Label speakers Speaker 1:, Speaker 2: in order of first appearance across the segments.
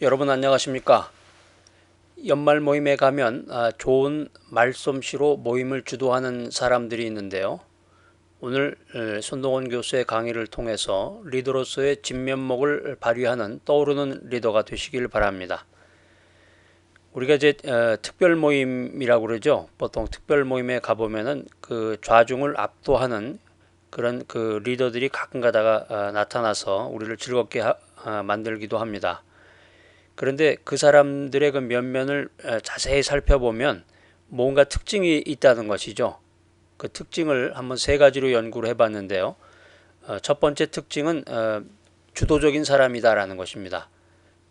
Speaker 1: 여러분 안녕하십니까? 연말 모임에 가면 좋은 말솜씨로 모임을 주도하는 사람들이 있는데요. 오늘 손동원 교수의 강의를 통해서 리더로서의 진면목을 발휘하는 떠오르는 리더가 되시길 바랍니다. 우리가 이제 특별 모임이라고 그러죠. 보통 특별 모임에 가보면은 그 좌중을 압도하는 그런 그 리더들이 가끔 가다가 나타나서 우리를 즐겁게 만들기도 합니다. 그런데 그 사람들의 그 면면을 자세히 살펴보면 뭔가 특징이 있다는 것이죠. 그 특징을 한번 세 가지로 연구를 해봤는데요. 첫 번째 특징은 주도적인 사람이다라는 것입니다.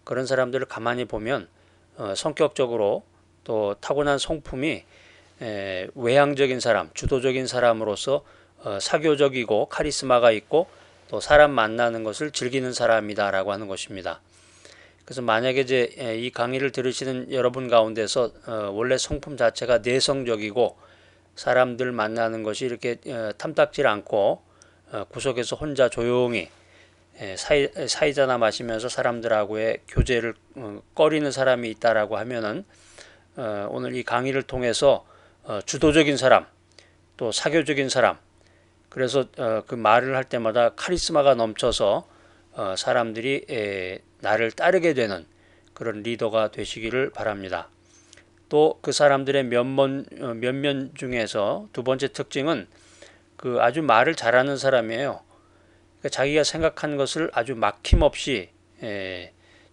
Speaker 1: 그런 사람들을 가만히 보면 성격적으로 또 타고난 성품이 외향적인 사람, 주도적인 사람으로서 사교적이고 카리스마가 있고 또 사람 만나는 것을 즐기는 사람이다라고 하는 것입니다. 그래서 만약에 이제 이 강의를 들으시는 여러분 가운데서 원래 성품 자체가 내성적이고 사람들 만나는 것이 이렇게 탐탁질 않고 구석에서 혼자 조용히 사이다나 마시면서 사람들하고의 교제를 꺼리는 사람이 있다라고 하면은 오늘 이 강의를 통해서 주도적인 사람 또 사교적인 사람 그래서 그 말을 할 때마다 카리스마가 넘쳐서 사람들이 나를 따르게 되는 그런 리더가 되시기를 바랍니다. 또 그 사람들의 면면 중에서 두 번째 특징은 그 아주 말을 잘하는 사람이에요. 그러니까 자기가 생각한 것을 아주 막힘없이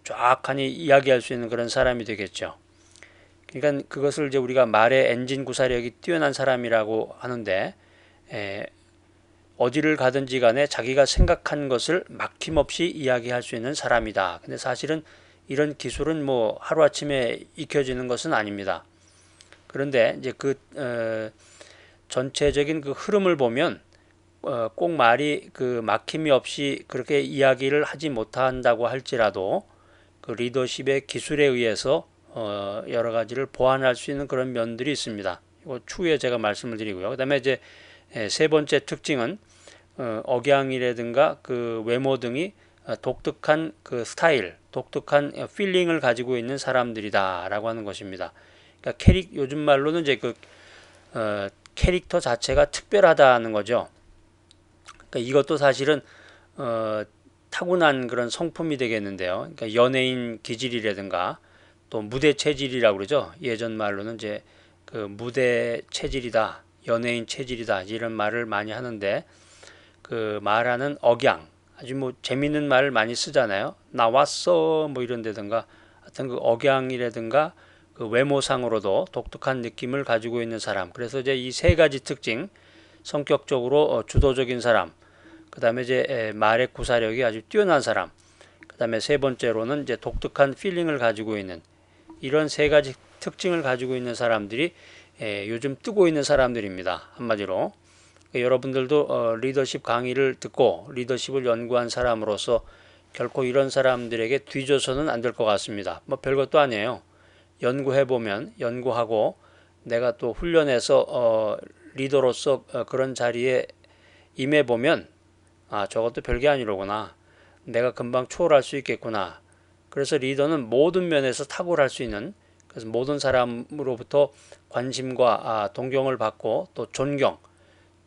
Speaker 1: 정확하니 이야기할 수 있는 그런 사람이 되겠죠. 그러니까 그것을 이제 우리가 말의 엔진 구사력이 뛰어난 사람이라고 하는데 어디를 가든지 간에 자기가 생각한 것을 막힘없이 이야기할 수 있는 사람이다. 근데 사실은 이런 기술은 뭐 하루아침에 익혀지는 것은 아닙니다. 그런데 이제 그 전체적인 그 흐름을 보면 꼭 말이 그 막힘이 없이 그렇게 이야기를 하지 못한다고 할지라도 그 리더십의 기술에 의해서 여러 가지를 보완할 수 있는 그런 면들이 있습니다. 이거 추후에 제가 말씀을 드리고요. 그다음에 이제 세 번째 특징은 억양이라든가 그 외모 등이 독특한 그 스타일, 독특한 필링을 가지고 있는 사람들이다라고 하는 것입니다. 그러니까 요즘 말로는 이제 그 캐릭터 자체가 특별하다는 거죠. 그러니까 이것도 사실은 타고난 그런 성품이 되겠는데요. 그러니까 연예인 기질이라든가 또 무대 체질이라고 그러죠. 예전 말로는 이제 그 무대 체질이다, 연예인 체질이다 이런 말을 많이 하는데 그 말하는 억양 아주 뭐 재밌는 말을 많이 쓰잖아요. 나왔어 뭐 이런 데든가 하여튼 그 억양이라든가 그 외모상으로도 독특한 느낌을 가지고 있는 사람. 그래서 이제 이 세 가지 특징 성격적으로 주도적인 사람, 그 다음에 이제 말의 구사력이 아주 뛰어난 사람, 그 다음에 세 번째로는 이제 독특한 필링을 가지고 있는 이런 세 가지 특징을 가지고 있는 사람들이 요즘 뜨고 있는 사람들입니다. 한마디로 여러분들도 리더십 강의를 듣고 리더십을 연구한 사람으로서 결코 이런 사람들에게 뒤져서는 안 될 것 같습니다. 뭐 별것도 아니에요. 연구해보면 연구하고 내가 또 훈련해서 리더로서 그런 자리에 임해보면 아 저것도 별게 아니로구나. 내가 금방 초월할 수 있겠구나. 그래서 리더는 모든 면에서 탁월할 수 있는 그래서 모든 사람으로부터 관심과 동경을 받고 또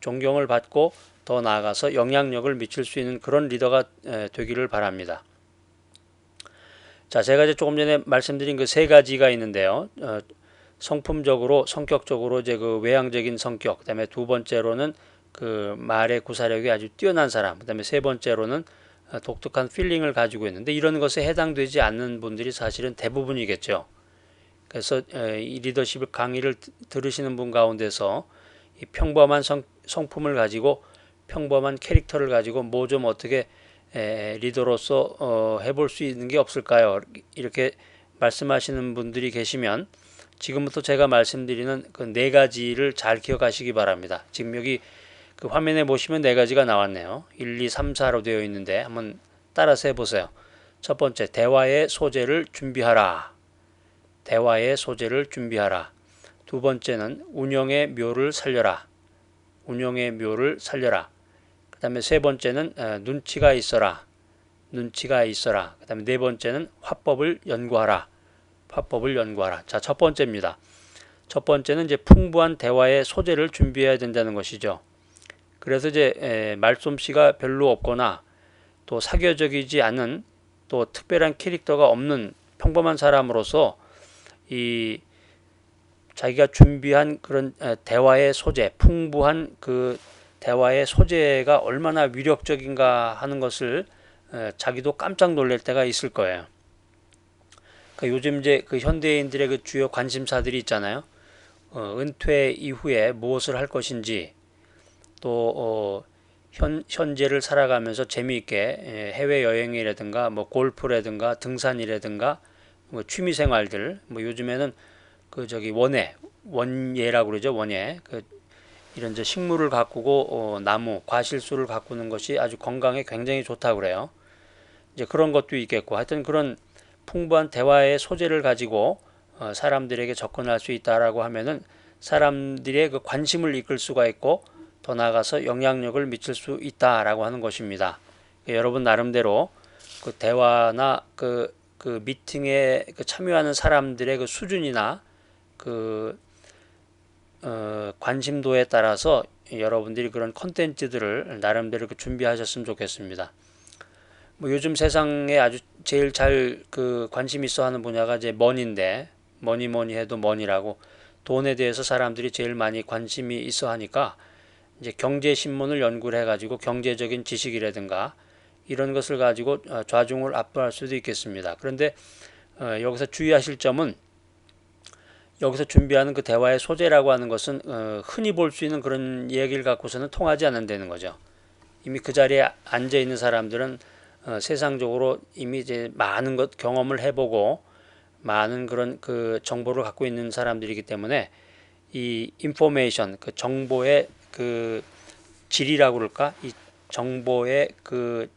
Speaker 1: 존경을 받고 더 나아가서 영향력을 미칠 수 있는 그런 리더가 되기를 바랍니다. 자, 제가 이제 조금 전에 말씀드린 그 세 가지가 있는데요. 성품적으로, 성격적으로 이제 그 외향적인 성격, 그다음에 두 번째로는 그 말의 구사력이 아주 뛰어난 사람, 그다음에 세 번째로는 독특한 필링을 가지고 있는데 이런 것에 해당되지 않는 분들이 사실은 대부분이겠죠. 그래서 이 리더십 강의를 들으시는 분 가운데서 이 평범한 성품을 가지고 평범한 캐릭터를 가지고 뭐 좀 어떻게 리더로서 해볼 수 있는 게 없을까요? 이렇게 말씀하시는 분들이 계시면 지금부터 제가 말씀드리는 그 네 가지를 잘 기억하시기 바랍니다. 지금 여기 그 화면에 보시면 네 가지가 나왔네요. 1, 2, 3, 4로 되어 있는데 한번 따라서 해보세요. 첫 번째, 대화의 소재를 준비하라. 대화의 소재를 준비하라. 두 번째는 운영의 묘를 살려라. 운영의 묘를 살려라. 그 다음에 세 번째는 눈치가 있어라. 눈치가 있어라. 그 다음에 네 번째는 화법을 연구하라. 화법을 연구하라. 자, 첫 번째입니다. 첫 번째는 이제 풍부한 대화의 소재를 준비해야 된다는 것이죠. 그래서 이제 말솜씨가 별로 없거나 또 사교적이지 않은 또 특별한 캐릭터가 없는 평범한 사람으로서 이 자기가 준비한 그런 대화의 소재, 풍부한 그 대화의 소재가 얼마나 위력적인가 하는 것을 자기도 깜짝 놀랄 때가 있을 거예요. 그러니까 요즘 이제 그 현대인들의 그 주요 관심사들이 있잖아요. 은퇴 이후에 무엇을 할 것인지, 또 현재를 살아가면서 재미있게 해외 여행이라든가 뭐 골프라든가 등산이라든가 뭐 취미 생활들, 뭐 요즘에는 그 저기 원예라고 그러죠. 원예. 그 이런 이제 식물을 가꾸고 나무, 과실수를 가꾸는 것이 아주 건강에 굉장히 좋다고 그래요. 이제 그런 것도 있겠고, 하여튼 그런 풍부한 대화의 소재를 가지고 사람들에게 접근할 수 있다라고 하면은 사람들의 그 관심을 이끌 수가 있고 더 나아가서 영향력을 미칠 수 있다라고 하는 것입니다. 여러분 나름대로 그 대화나 그 미팅에 그 참여하는 사람들의 그 수준이나 그 관심도에 따라서 여러분들이 그런 컨텐츠들을 나름대로 준비하셨으면 좋겠습니다. 뭐 요즘 세상에 아주 제일 잘 그 관심 있어 하는 분야가 이제 머니인데, 뭐니 해도 머니라고 돈에 대해서 사람들이 제일 많이 관심이 있어 하니까 이제 경제신문을 연구를 해가지고 경제적인 지식이라든가 이런 것을 가지고 좌중을 압도할 수도 있겠습니다. 그런데 여기서 주의하실 점은 여기서 준비하는 그 대화의 소재라고 하는 것은 흔히 볼 수 있는 그런 얘기를 갖고서는 통하지 않는다는 거죠. 이미 그 자리에 앉아 있는 사람들은 세상적으로 이미 이제 많은 것 경험을 해보고 많은 그런 그 정보를 갖고 있는 사람들이기 때문에 이 인포메이션, 그 정보의 그 질이라고 그럴까, 이 정보의 그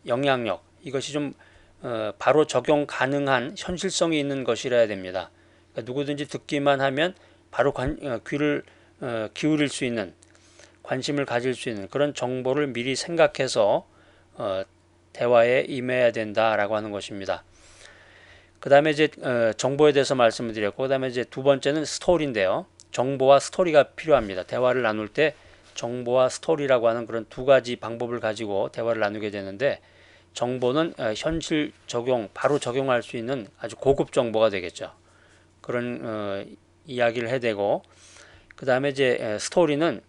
Speaker 1: 영향력, 이것이 좀 바로 적용 가능한 현실성이 있는 것이라야 됩니다. 그러니까 누구든지 듣기만 하면 바로 귀를 기울일 수 있는, 관심을 가질 수 있는 그런 정보를 미리 생각해서 대화에 임해야 된다라고 하는 것입니다. 그 다음에 이제 정보에 대해서 말씀을 드렸고, 그 다음에 이제 두 번째는 스토리인데요. 정보와 스토리가 필요합니다. 대화를 나눌 때 정보와 스토리라고 하는 그런 두 가지 방법을 가지고 대화를 나누게 되는데, 정보는 현실 적용, 바로 적용할 수 있는 아주 고급 정보가 되겠죠. 그런 이야기를 해대고, 그 다음에 이제 스토리는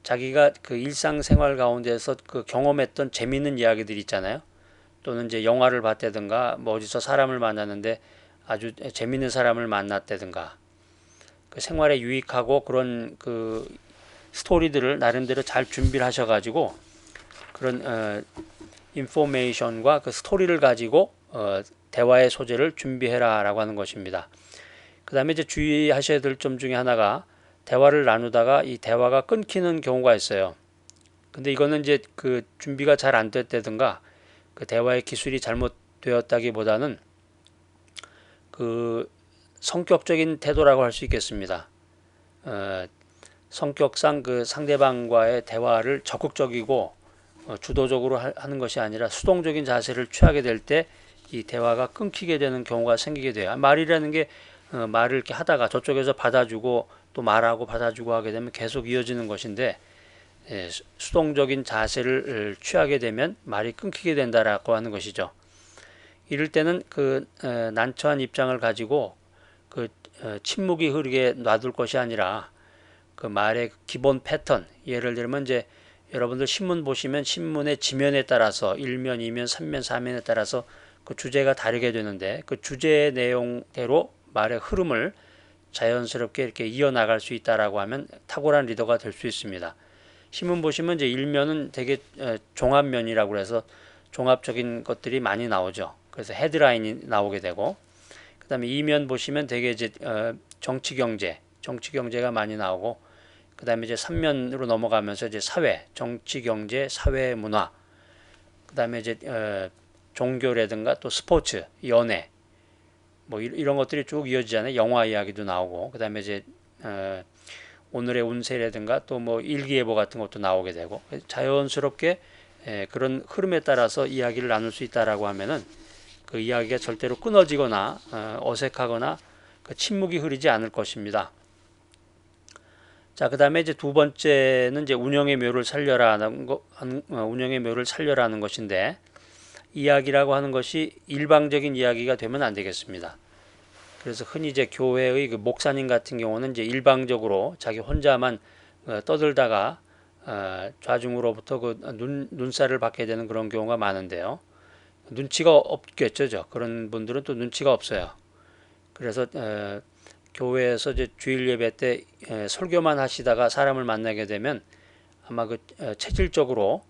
Speaker 1: 자기가 그 일상생활 가운데서 그 경험했던 재미있는 이야기들 있잖아요. 또는 이제 영화를 봤다든가 뭐 어디서 사람을 만났는데 아주 재미있는 사람을 만났다든가 그 생활에 유익하고 그런 그 스토리들을 나름대로 잘 준비를 하셔가지고 그런 인포메이션과 그 스토리를 가지고 대화의 소재를 준비해라라고 하는 것입니다. 그 다음에 이제 주의하셔야 될 점 중에 하나가 대화를 나누다가 이 대화가 끊기는 경우가 있어요. 근데 이거는 이제 그 준비가 잘 안 됐다든가 그 대화의 기술이 잘못되었다기보다는 그 성격적인 태도라고 할 수 있겠습니다. 성격상 그 상대방과의 대화를 적극적이고 주도적으로 하는 것이 아니라 수동적인 자세를 취하게 될 때 이 대화가 끊기게 되는 경우가 생기게 돼요. 말이라는 게 말을 이렇게 하다가 저쪽에서 받아주고 또 말하고 받아주고 하게 되면 계속 이어지는 것인데 수동적인 자세를 취하게 되면 말이 끊기게 된다라고 하는 것이죠. 이럴 때는 그 난처한 입장을 가지고 그 침묵이 흐르게 놔둘 것이 아니라 그 말의 기본 패턴, 예를 들면 이제 여러분들 신문 보시면 신문의 지면에 따라서 1면, 2면, 3면, 4면에 따라서 그 주제가 다르게 되는데 그 주제의 내용대로 말의 흐름을 자연스럽게 이렇게 이어나갈 수 있다라고 하면 탁월한 리더가 될 수 있습니다. 신문 보시면 이제 1면은 되게 종합면이라고 해서 종합적인 것들이 많이 나오죠. 그래서 헤드라인이 나오게 되고, 그 다음에 2면 보시면 되게 이제 정치 경제가 많이 나오고, 그 다음에 이제 3면으로 넘어가면서 이제 사회, 정치 경제, 사회 문화, 그 다음에 이제 종교라든가 또 스포츠, 연애, 뭐 이런 것들이 쭉 이어지잖아요. 영화 이야기도 나오고, 그 다음에 이제 오늘의 운세라든가 또 뭐 일기예보 같은 것도 나오게 되고 자연스럽게 그런 흐름에 따라서 이야기를 나눌 수 있다라고 하면은 그 이야기가 절대로 끊어지거나 어색하거나 그 침묵이 흐르지 않을 것입니다. 자, 그 다음에 이제 두 번째는 이제 운영의 묘를 살려라는 운영의 묘를 살려라는 것인데, 이야기라고 하는 것이 일방적인 이야기가 되면 안 되겠습니다. 그래서 흔히 이제 교회의 그 목사님 같은 경우는 이제 일방적으로 자기 혼자만 떠들다가 좌중으로부터 그 눈살을 받게 되는 그런 경우가 많은데요. 눈치가 없겠죠. 그런 분들은 또 눈치가 없어요. 그래서 교회에서 이제 주일 예배 때 설교만 하시다가 사람을 만나게 되면 아마 그 체질적으로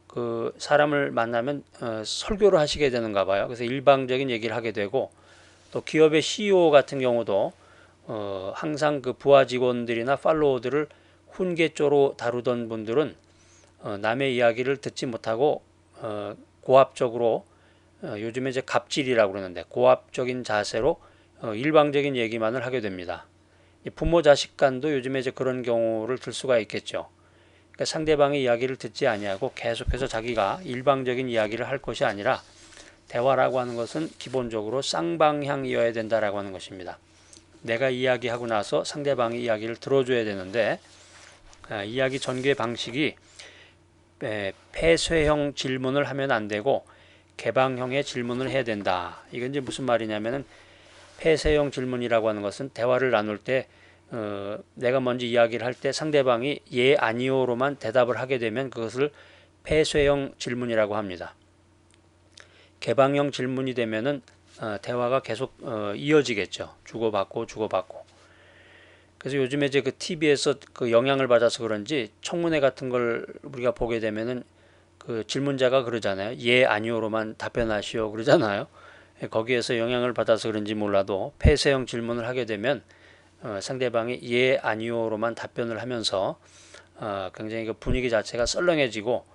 Speaker 1: 그 사람을 만나면 설교를 하시게 되는가 봐요. 그래서 일방적인 얘기를 하게 되고, 또 기업의 CEO 같은 경우도 항상 그 부하 직원들이나 팔로워들을 훈계조로 다루던 분들은 남의 이야기를 듣지 못하고 고압적으로, 요즘에 이제 갑질이라고 그러는데, 고압적인 자세로 일방적인 얘기만을 하게 됩니다. 부모 자식 간도 요즘에 이제 그런 경우를 들 수가 있겠죠. 그러니까 상대방의 이야기를 듣지 아니하고 계속해서 자기가 일방적인 이야기를 할 것이 아니라, 대화라고 하는 것은 기본적으로 쌍방향이어야 된다라고 하는 것입니다. 내가 이야기하고 나서 상대방의 이야기를 들어줘야 되는데, 이야기 전개 방식이 폐쇄형 질문을 하면 안 되고 개방형의 질문을 해야 된다. 이건 이제 무슨 말이냐면은, 폐쇄형 질문이라고 하는 것은 대화를 나눌 때 내가 먼저 이야기를 할 때 상대방이 예 아니오로만 대답을 하게 되면 그것을 폐쇄형 질문이라고 합니다. 개방형 질문이 되면은 대화가 계속 이어지겠죠. 주고받고 주고받고. 그래서 요즘에 이제 그 TV에서 그 영향을 받아서 그런지 청문회 같은 걸 우리가 보게 되면은 그 질문자가 그러잖아요. 예 아니오로만 답변하시오 그러잖아요. 거기에서 영향을 받아서 그런지 몰라도 폐쇄형 질문을 하게 되면 상대방이 예 아니오로만 답변을 하면서 굉장히 그 분위기 자체가 썰렁해지고,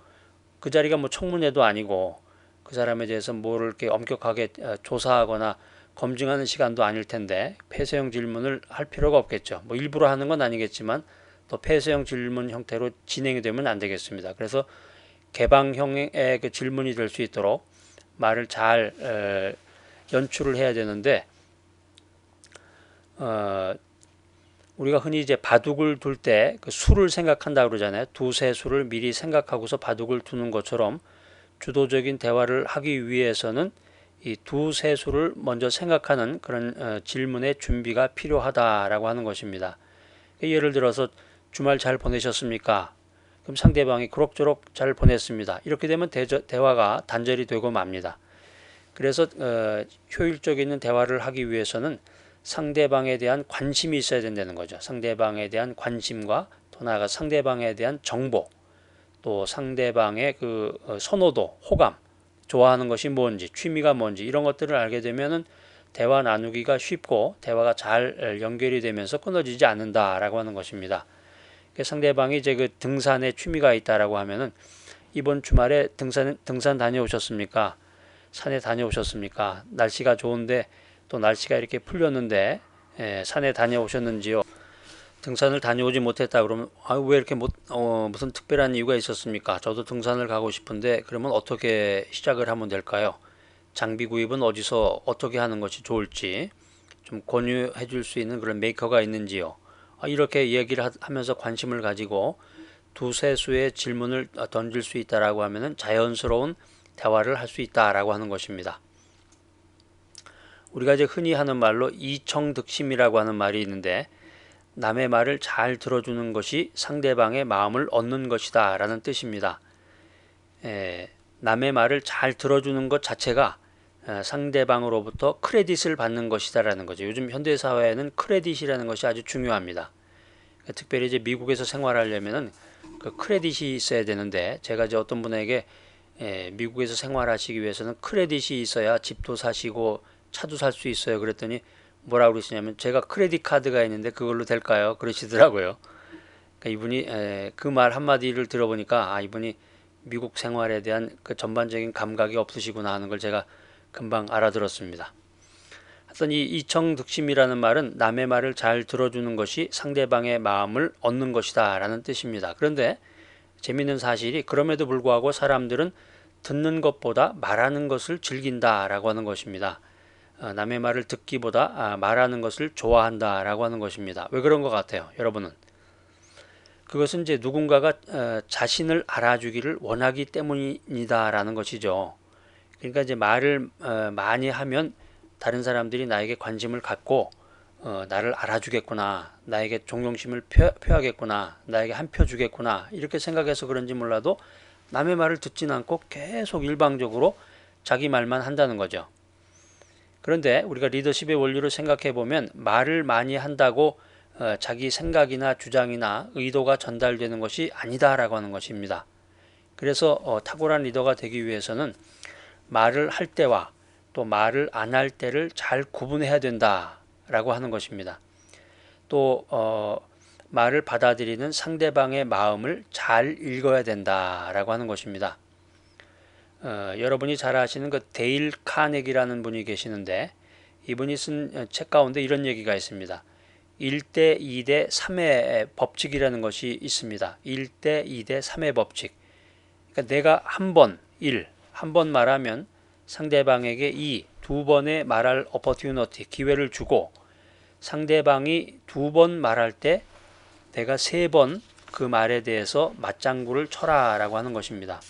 Speaker 1: 그 자리가 뭐 청문회도 아니고 그 사람에 대해서 뭐를 이렇게 엄격하게 조사하거나 검증하는 시간도 아닐 텐데 폐쇄형 질문을 할 필요가 없겠죠. 뭐 일부러 하는 건 아니겠지만 또 폐쇄형 질문 형태로 진행이 되면 안 되겠습니다. 그래서 개방형의 그 질문이 될 수 있도록 말을 잘 연출을 해야 되는데, 우리가 흔히 이제 바둑을 둘 때 그 수를 생각한다 그러잖아요. 두세 수를 미리 생각하고서 바둑을 두는 것처럼 주도적인 대화를 하기 위해서는 이 두세 수를 먼저 생각하는 그런 질문의 준비가 필요하다라고 하는 것입니다. 예를 들어서 주말 잘 보내셨습니까? 그럼 상대방이 그럭저럭 잘 보냈습니다. 이렇게 되면 대화가 단절이 되고 맙니다. 그래서 효율적 있는 대화를 하기 위해서는 상대방에 대한 관심이 있어야 된다는 거죠. 상대방에 대한 관심과 또 나아가 상대방에 대한 정보, 또 상대방의 그 선호도, 호감, 좋아하는 것이 뭔지, 취미가 뭔지 이런 것들을 알게 되면은 대화 나누기가 쉽고 대화가 잘 연결이 되면서 끊어지지 않는다라고 하는 것입니다. 상대방이 이제 그 등산에 취미가 있다라고 하면은, 이번 주말에 등산 다녀오셨습니까? 산에 다녀오셨습니까? 날씨가 좋은데 또 날씨가 이렇게 풀렸는데 산에 다녀오셨는지요? 등산을 다녀오지 못했다 그러면 왜 이렇게 무슨 특별한 이유가 있었습니까? 저도 등산을 가고 싶은데 그러면 어떻게 시작을 하면 될까요? 장비 구입은 어디서 어떻게 하는 것이 좋을지 좀 권유해 줄 수 있는 그런 메이커가 있는지요? 이렇게 얘기를 하면서 관심을 가지고 두세 수의 질문을 던질 수 있다라고 하면은 자연스러운 대화를 할 수 있다라고 하는 것입니다. 우리가 이제 흔히 하는 말로 이청득심이라고 하는 말이 있는데, 남의 말을 잘 들어주는 것이 상대방의 마음을 얻는 것이다 라는 뜻입니다. 남의 말을 잘 들어주는 것 자체가 상대방으로부터 크레딧을 받는 것이다 라는 거죠. 요즘 현대사회에는 크레딧이라는 것이 아주 중요합니다. 특별히 이제 미국에서 생활하려면은 그 크레딧이 있어야 되는데, 제가 이제 어떤 분에게 미국에서 생활하시기 위해서는 크레딧이 있어야 집도 사시고 차도 살 수 있어요. 그랬더니 뭐라고 그러시냐면, 제가 크레딧 카드가 있는데 그걸로 될까요? 그러시더라고요. 그러니까 이분이 그 말 한마디를 들어보니까 이분이 미국 생활에 대한 그 전반적인 감각이 없으시구나 하는 걸 제가 금방 알아들었습니다. 하여튼 이 이청득심이라는 말은 남의 말을 잘 들어주는 것이 상대방의 마음을 얻는 것이다 라는 뜻입니다. 그런데 재밌는 사실이 그럼에도 불구하고 사람들은 듣는 것보다 말하는 것을 즐긴다라고 하는 것입니다. 남의 말을 듣기보다 말하는 것을 좋아한다라고 하는 것입니다. 왜 그런 것 같아요, 여러분은? 그것은 이제 누군가가 자신을 알아주기를 원하기 때문이다라는 것이죠. 그러니까 이제 말을 많이 하면 다른 사람들이 나에게 관심을 갖고 나를 알아주겠구나, 나에게 존경심을 표하겠구나, 나에게 한 표 주겠구나 이렇게 생각해서 그런지 몰라도 남의 말을 듣진 않고 계속 일방적으로 자기 말만 한다는 거죠. 그런데 우리가 리더십의 원리로 생각해 보면 말을 많이 한다고 자기 생각이나 주장이나 의도가 전달되는 것이 아니다라고 하는 것입니다. 그래서 탁월한 리더가 되기 위해서는 말을 할 때와 또 말을 안 할 때를 잘 구분해야 된다라고 하는 것입니다. 또 말을 받아들이는 상대방의 마음을 잘 읽어야 된다라고 하는 것입니다. 여러분이 잘 아시는 그 데일 카네기라는 분이 계시는데 이분이 쓴 책 가운데 이런 얘기가 있습니다. 1대 2대 3의 법칙이라는 것이 있습니다. 1대 2대 3의 법칙. 그러니까 내가 한 번 말하면 상대방에게 2번의 말할 opportunity, 기회를 주고 상대방이 2번 말할 때 내가 3번 그 말에 대해서 맞장구를 쳐라 라고 하는 것입니다.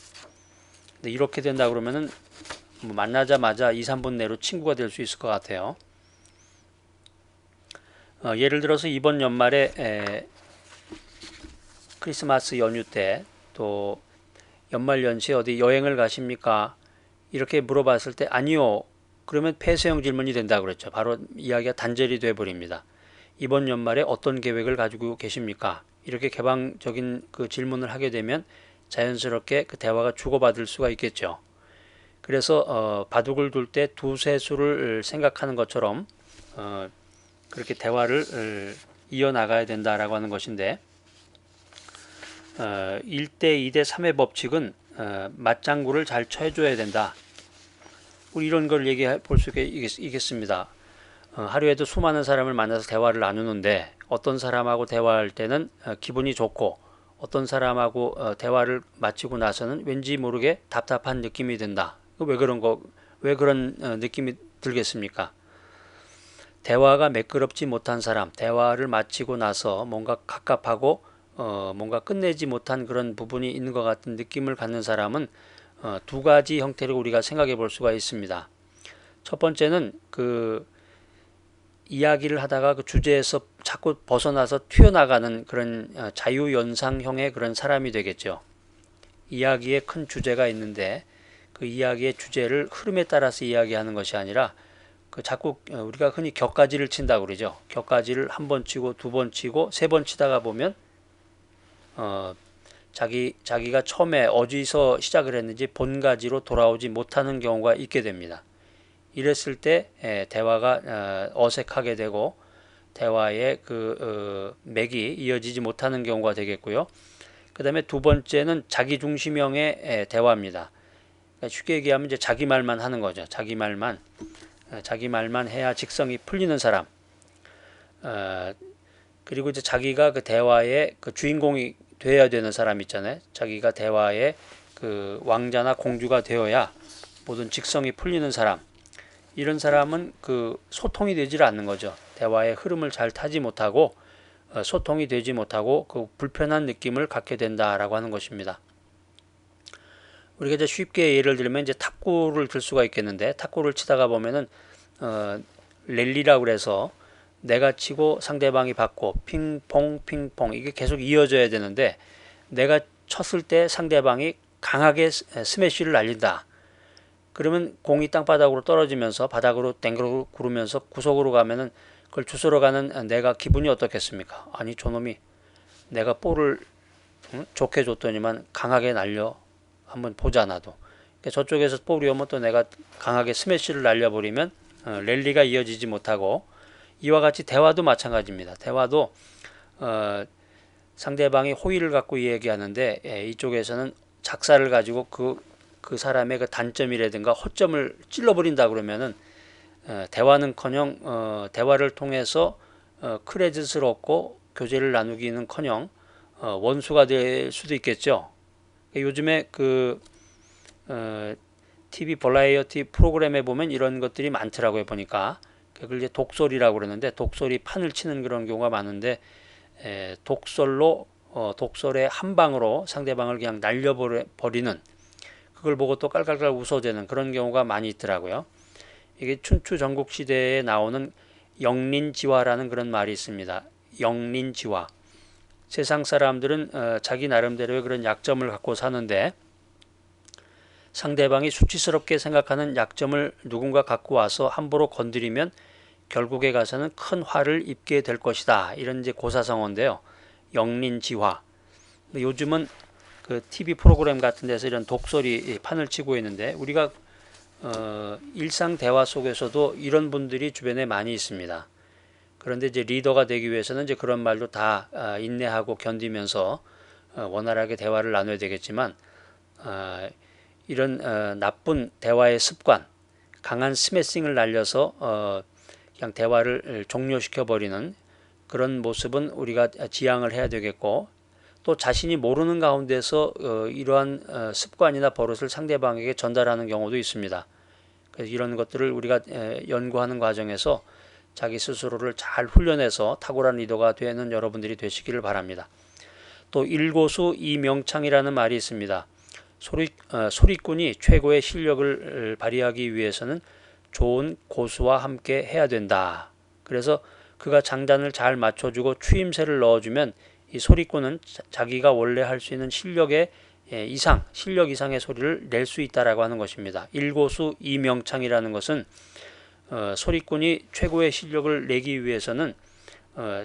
Speaker 1: 근데 이렇게 된다 그러면은 만나자마자 2, 3분 내로 친구가 될 수 있을 것 같아요. 예를 들어서 이번 연말에 크리스마스 연휴 때 또 연말연시에 어디 여행을 가십니까? 이렇게 물어봤을 때 아니요. 그러면 폐쇄형 질문이 된다 그랬죠. 바로 이야기가 단절이 돼 버립니다. 이번 연말에 어떤 계획을 가지고 계십니까? 이렇게 개방적인 그 질문을 하게 되면 자연스럽게 그 대화가 주고받을 수가 있겠죠. 그래서 바둑을 둘 때 두세 수를 생각하는 것처럼 그렇게 대화를 이어나가야 된다라고 하는 것인데 1대 2대 3의 법칙은 맞장구를 잘 쳐줘야 된다. 우리 이런 걸 얘기해 볼 수 있겠습니다. 하루에도 수많은 사람을 만나서 대화를 나누는데 어떤 사람하고 대화할 때는 기분이 좋고 어떤 사람하고 대화를 마치고 나서는 왠지 모르게 답답한 느낌이 든다. 왜 그런 느낌이 들겠습니까? 대화가 매끄럽지 못한 사람, 대화를 마치고 나서 뭔가 갑갑하고 뭔가 끝내지 못한 그런 부분이 있는 것 같은 느낌을 갖는 사람은 두 가지 형태로 우리가 생각해 볼 수가 있습니다. 첫 번째는 그 이야기를 하다가 그 주제에서 자꾸 벗어나서 튀어나가는 그런 자유연상형의 그런 사람이 되겠죠. 이야기에 큰 주제가 있는데 그 이야기의 주제를 흐름에 따라서 이야기하는 것이 아니라 그 자꾸 우리가 흔히 격가지를 친다고 그러죠. 격가지를 한 번 치고 두 번 치고 세 번 치다가 보면 자기가 처음에 어디서 시작을 했는지 본가지로 돌아오지 못하는 경우가 있게 됩니다. 이랬을 때 대화가 어색하게 되고 대화의 그 맥이 이어지지 못하는 경우가 되겠고요. 그 다음에 두 번째는 자기중심형의 대화입니다. 그러니까 쉽게 얘기하면 이제 자기 말만 하는 거죠. 자기 말만 해야 직성이 풀리는 사람. 그리고 이제 자기가 그 대화의 그 주인공이 되어야 되는 사람 있잖아요. 자기가 대화의 그 왕자나 공주가 되어야 모든 직성이 풀리는 사람. 이런 사람은 그 소통이 되질 않는 거죠. 대화의 흐름을 잘 타지 못하고 소통이 되지 못하고 그 불편한 느낌을 갖게 된다라고 하는 것입니다. 우리가 이제 쉽게 예를 들면 이제 탁구를 들 수가 있겠는데 탁구를 치다가 보면은 랠리라고 그래서 내가 치고 상대방이 받고 핑퐁 이게 계속 이어져야 되는데 내가 쳤을 때 상대방이 강하게 스매시를 날린다. 그러면 공이 땅바닥으로 떨어지면서 바닥으로 댕그러 구르면서 구석으로 가면은 그걸 주스러 가는 내가 기분이 어떻겠습니까? 아니 저놈이 내가 볼을 좋게 줬더니만 강하게 날려. 한번 보자 나도. 그러니까 저쪽에서 볼이 오면 또 내가 강하게 스매시를 날려버리면 랠리가 이어지지 못하고 이와 같이 대화도 마찬가지입니다. 대화도 상대방이 호의를 갖고 이야기하는데 이쪽에서는 작사를 가지고 그 사람의 그 단점이라든가 허점을 찔러버린다 그러면은 대화는커녕 대화를 통해서 크레딧을 얻고 교제를 나누기는커녕 원수가 될 수도 있겠죠. 요즘에 TV 버라이어티 프로그램에 보면 이런 것들이 많더라고요. 보니까 그걸 이제 독설이라고 그러는데, 독설이 판을 치는 그런 경우가 많은데, 독설의 한 방으로 상대방을 그냥 날려버리는, 그걸 보고 또 깔깔깔 웃어대는 그런 경우가 많이 있더라고요. 이게 춘추 전국시대에 나오는 영린지화라는 그런 말이 있습니다. 영린지화. 세상 사람들은 자기 나름대로의 그런 약점을 갖고 사는데, 상대방이 수치스럽게 생각하는 약점을 누군가 갖고 와서 함부로 건드리면 결국에 가서는 큰 화를 입게 될 것이다. 이런 이제 고사성어인데요. 영린지화. 요즘은 그 TV 프로그램 같은 데서 이런 독설이 판을 치고 있는데, 우리가 일상 대화 속에서도 이런 분들이 주변에 많이 있습니다. 그런데 이제 리더가 되기 위해서는 이제 그런 말도 다 인내하고 견디면서 원활하게 대화를 나눠야 되겠지만, 이런 나쁜 대화의 습관, 강한 스매싱을 날려서 그냥 대화를 종료시켜 버리는 그런 모습은 우리가 지양을 해야 되겠고, 또 자신이 모르는 가운데서 이러한 습관이나 버릇을 상대방에게 전달하는 경우도 있습니다. 그래서 이런 것들을 우리가 연구하는 과정에서 자기 스스로를 잘 훈련해서 탁월한 리더가 되는 여러분들이 되시기를 바랍니다. 또 일고수 이명창이라는 말이 있습니다. 소리꾼이 최고의 실력을 발휘하기 위해서는 좋은 고수와 함께 해야 된다. 그래서 그가 장단을 잘 맞춰주고 추임새를 넣어주면 이 소리꾼은 자기가 원래 할 수 있는 실력 이상의 소리를 낼 수 있다라고 하는 것입니다. 일고수 이명창이라는 것은 소리꾼이 최고의 실력을 내기 위해서는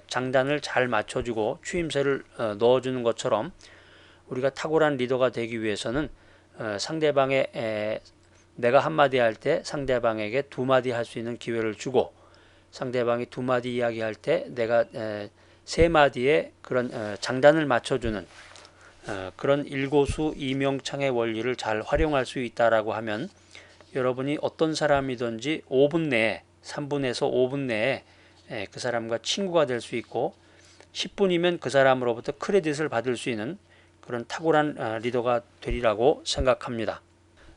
Speaker 1: 장단을 잘 맞춰주고 추임새를 넣어주는 것처럼, 우리가 탁월한 리더가 되기 위해서는 내가 한마디 할 때 상대방에게 두 마디 할 수 있는 기회를 주고, 상대방이 두 마디 이야기할 때 내가 세 마디의 그런 장단을 맞춰주는 그런 일고수 이명창의 원리를 잘 활용할 수 있다라고 하면, 여러분이 어떤 사람이든지 5분 내에, 3분에서 5분 내에 그 사람과 친구가 될 수 있고, 10분이면 그 사람으로부터 크레딧을 받을 수 있는 그런 탁월한 리더가 되리라고 생각합니다.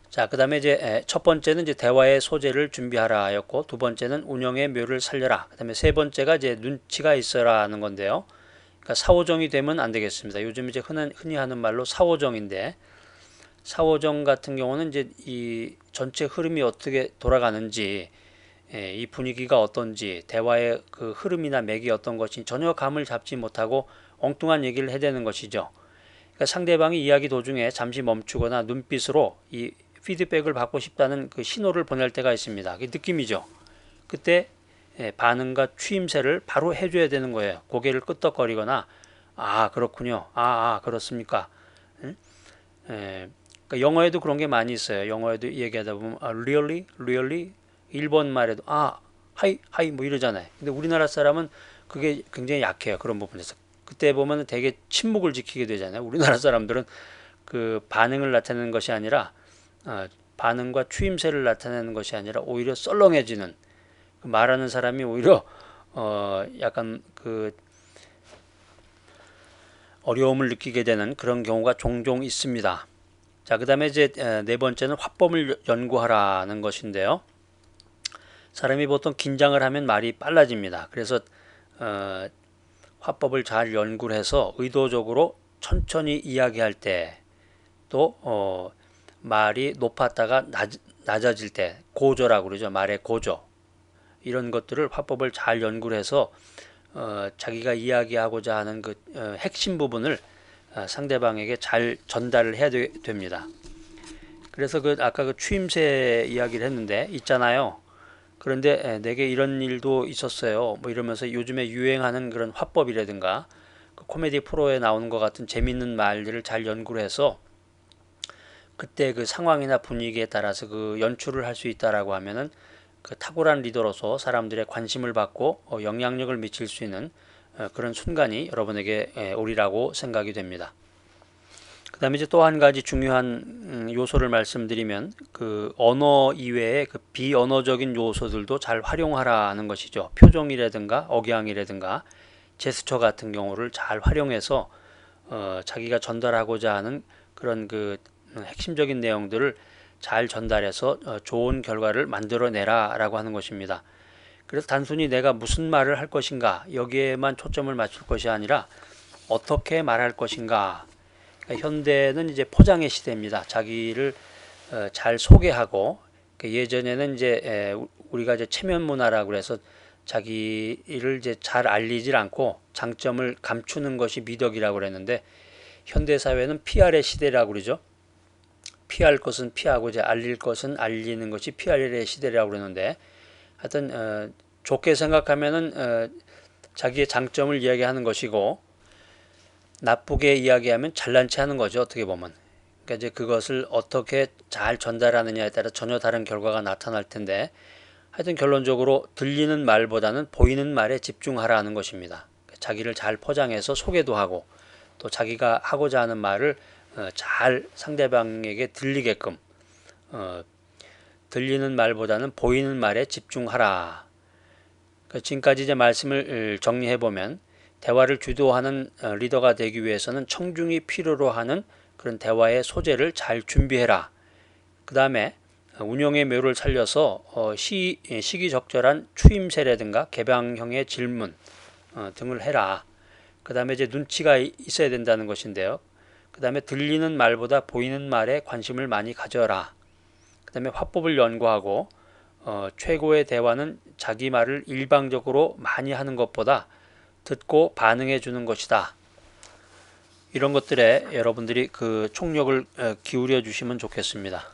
Speaker 1: 자, 그 다음에 이제 첫 번째는 이제 대화의 소재를 준비하라였고, 두 번째는 운영의 묘를 살려라. 그 다음에 세 번째가 이제 눈치가 있어라는 건데요. 그러니까 사오정이 되면 안 되겠습니다. 요즘 이제 흔히 하는 말로 사오정인데, 사오정 같은 경우는 이제 이 전체 흐름이 어떻게 돌아가는지, 이 분위기가 어떤지, 대화의 그 흐름이나 맥이 어떤 것인지 전혀 감을 잡지 못하고 엉뚱한 얘기를 해대는 것이죠. 그러니까 상대방이 이야기 도중에 잠시 멈추거나 눈빛으로 이 피드백을 받고 싶다는 그 신호를 보낼 때가 있습니다. 그 느낌이죠. 그때 반응과 추임새를 바로 해줘야 되는 거예요. 고개를 끄덕거리거나, 아 그렇군요, 그렇습니까. 그러니까 영어에도 그런 게 많이 있어요. 영어에도 얘기하다 보면 really 일본 말에도 하이 뭐 이러잖아요. 근데 우리나라 사람은 그게 굉장히 약해요. 그런 부분에서 그때 보면 되게 침묵을 지키게 되잖아요. 우리나라 사람들은 그 반응을 나타내는 것이 아니라 반응과 추임새를 나타내는 것이 아니라 오히려 썰렁해지는, 그 말하는 사람이 오히려 약간 그 어려움을 느끼게 되는 그런 경우가 종종 있습니다. 자, 그 다음에 이제 네 번째는 화법을 연구하라는 것인데요. 사람이 보통 긴장을 하면 말이 빨라집니다. 그래서 화법을 잘 연구를 해서 의도적으로 천천히 이야기할 때, 또 말이 높았다가 낮아질 때, 고조라고 그러죠. 말의 고조. 이런 것들을 화법을 잘 연구를 해서 자기가 이야기하고자 하는 그 핵심 부분을 상대방에게 잘 전달을 해야 됩니다. 그래서 아까 그 추임새 이야기를 했는데 있잖아요. 그런데 내게 이런 일도 있었어요. 뭐 이러면서 요즘에 유행하는 그런 화법이라든가 그 코미디 프로에 나오는 것 같은 재밌는 말들을 잘 연구를 해서 그때 그 상황이나 분위기에 따라서 그 연출을 할 수 있다라고 하면은 그 탁월한 리더로서 사람들의 관심을 받고 영향력을 미칠 수 있는 그런 순간이 여러분에게 오리라고 생각이 됩니다. 그 다음에 이제 또 한 가지 중요한 요소를 말씀드리면, 그 언어 이외의 그 비언어적인 요소들도 잘 활용하라는 것이죠. 표정이라든가 억양이라든가 제스처 같은 경우를 잘 활용해서 자기가 전달하고자 하는 그런 그 핵심적인 내용들을 잘 전달해서 좋은 결과를 만들어내라 라고 하는 것입니다. 그래서 단순히 내가 무슨 말을 할 것인가 여기에만 초점을 맞출 것이 아니라 어떻게 말할 것인가. 그러니까 현대는 이제 포장의 시대입니다. 자기를 잘 소개하고, 예전에는 이제 우리가 이제 체면 문화라고 그래서 자기를 이제 잘 알리질 않고 장점을 감추는 것이 미덕이라고 그랬는데, 현대 사회는 PR의 시대라고 그러죠. 피할 것은 피하고 이제 알릴 것은 알리는 것이 PR의 시대라고 그러는데, 하여튼 좋게 생각하면은 자기의 장점을 이야기하는 것이고, 나쁘게 이야기하면 잘난 체 하는 거죠. 어떻게 보면. 그러니까 이제 그것을 어떻게 잘 전달하느냐에 따라 전혀 다른 결과가 나타날 텐데, 하여튼 결론적으로 들리는 말보다는 보이는 말에 집중하라는 것입니다. 자기를 잘 포장해서 소개도 하고, 또 자기가 하고자 하는 말을 잘 상대방에게 들리게끔, 들리는 말보다는 보이는 말에 집중하라. 지금까지 이제 말씀을 정리해 보면, 대화를 주도하는 리더가 되기 위해서는 청중이 필요로 하는 그런 대화의 소재를 잘 준비해라. 그 다음에 운용의 묘를 살려서 시기적절한 추임새라든가 개방형의 질문 등을 해라. 그 다음에 이제 눈치가 있어야 된다는 것인데요. 그 다음에 들리는 말보다 보이는 말에 관심을 많이 가져라. 그 다음에 화법을 연구하고, 최고의 대화는 자기 말을 일방적으로 많이 하는 것보다 듣고 반응해 주는 것이다. 이런 것들에 여러분들이 그 총력을 기울여 주시면 좋겠습니다.